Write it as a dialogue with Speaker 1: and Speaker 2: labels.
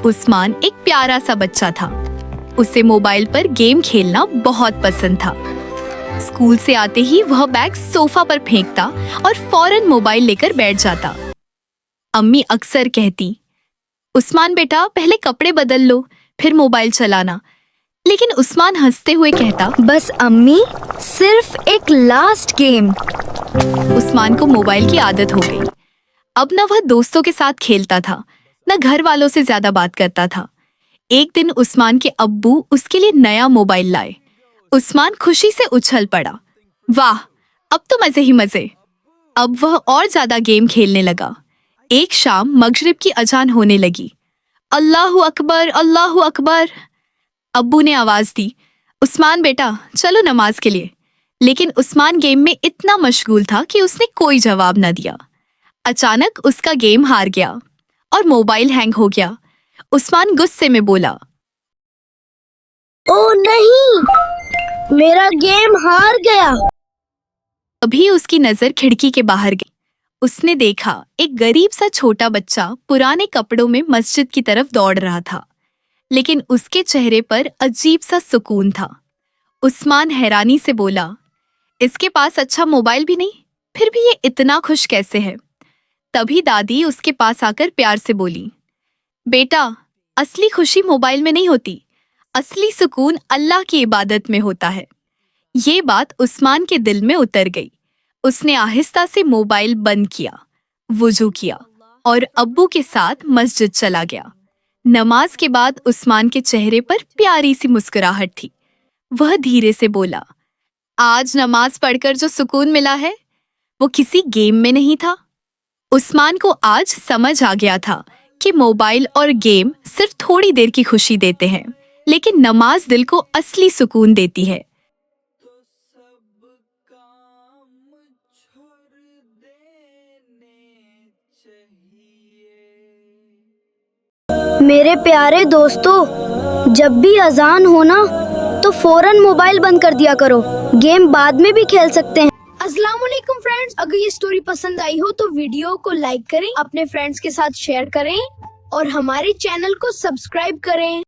Speaker 1: उस्मान एक प्यारा सा बच्चा था। उसे मोबाइल पर गेम खेलना बहुत पसंद था। स्कूल से आते ही वह बैग सोफा पर फेंकता और फौरन मोबाइल लेकर बैठ जाता। अम्मी अक्सर कहती, उस्मान बेटा पहले कपड़े बदल लो, फिर मोबाइल चलाना। लेकिन उस्मान हंसते हुए कहता,
Speaker 2: बस अम्मी, सिर्फ एक लास्ट गेम।
Speaker 1: उस्मान को मोबाइल की आदत हो गई। अब न वह दोस्तों के साथ खेलता था, न घर वालों से ज्यादा बात करता था। एक दिन उस्मान के अब्बू उसके लिए नया मोबाइल लाए। उस्मान खुशी से उछल पड़ा। वाह, अब तो मजे ही मजे। अब वह और ज्यादा गेम खेलने लगा। एक शाम मगरिब की अजान होने लगी। अल्लाहु अकबर, अल्लाहु अकबर। अब्बू ने आवाज दी, उस्मान बेटा चलो नमाज के लिए। लेकिन उस्मान गेम में इतना मशगूल था कि उसने कोई जवाब न दिया। अचानक उसका गेम हार गया और मोबाइल हैंग हो गया। उस्मान गुस्से में बोला,
Speaker 2: ओ नहीं, मेरा गेम हार गया।
Speaker 1: अभी उसकी नजर खिड़की के बाहर गई। उसने देखा एक गरीब सा छोटा बच्चा पुराने कपड़ों में मस्जिद की तरफ दौड़ रहा था, लेकिन उसके चेहरे पर अजीब सा सुकून था। उस्मान हैरानी से बोला, इसके पास अच्छा मोबाइल भी नहीं, फिर भी ये इतना खुश कैसे है? तभी दादी उसके पास आकर प्यार से बोली, बेटा असली खुशी मोबाइल में नहीं होती, असली सुकून अल्लाह की इबादत में होता है। ये बात उस्मान के दिल में उतर गई। उसने आहिस्ता से मोबाइल बंद किया, वुजू किया और अब्बू के साथ मस्जिद चला गया। नमाज के बाद उस्मान के चेहरे पर प्यारी सी मुस्कुराहट थी। वह धीरे से बोला, आज नमाज पढ़कर जो सुकून मिला है वो किसी गेम में नहीं था। उस्मान को आज समझ आ गया था कि मोबाइल और गेम सिर्फ थोड़ी देर की खुशी देते हैं, लेकिन नमाज दिल को असली सुकून देती है।
Speaker 2: मेरे प्यारे दोस्तों, जब भी अजान हो ना तो फौरन मोबाइल बंद कर दिया करो। गेम बाद में भी खेल सकते हैं। अस्सलाम वालेकुम फ्रेंड्स, अगर ये स्टोरी पसंद आई हो तो वीडियो को लाइक करें, अपने फ्रेंड्स के साथ शेयर करें और हमारे चैनल को सब्सक्राइब करें।